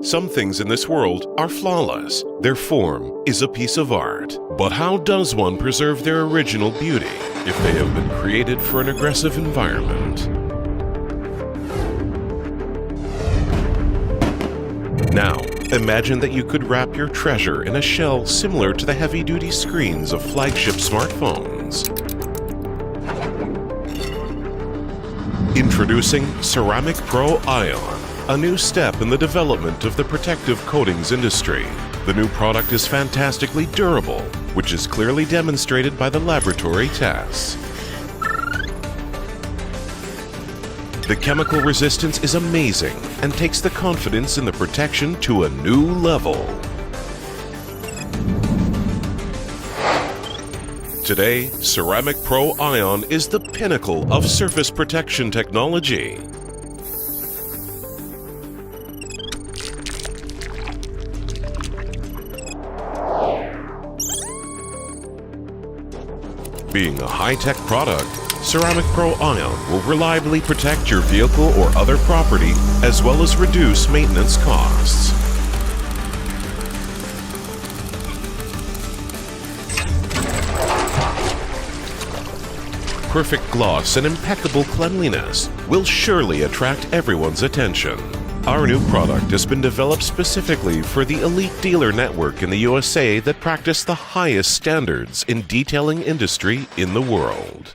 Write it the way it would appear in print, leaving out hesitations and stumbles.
Some things in this world are flawless. Their form is a piece of art. But how does one preserve their original beauty if they have been created for an aggressive environment? Now, imagine that you could wrap your treasure in a shell similar to the heavy-duty screens of flagship smartphones. Introducing Ceramic Pro Ion, a new step in the development of the protective coatings industry. The new product is fantastically durable, which is clearly demonstrated by the laboratory tests. The chemical resistance is amazing and takes the confidence in the protection to a new level. Today, Ceramic Pro Ion is the pinnacle of surface protection technology. Being a high-tech product, Ceramic Pro Ion will reliably protect your vehicle or other property, as well as reduce maintenance costs. Perfect gloss and impeccable cleanliness will surely attract everyone's attention. Our new product has been developed specifically for the elite dealer network in the USA that practice the highest standards in detailing industry in the world.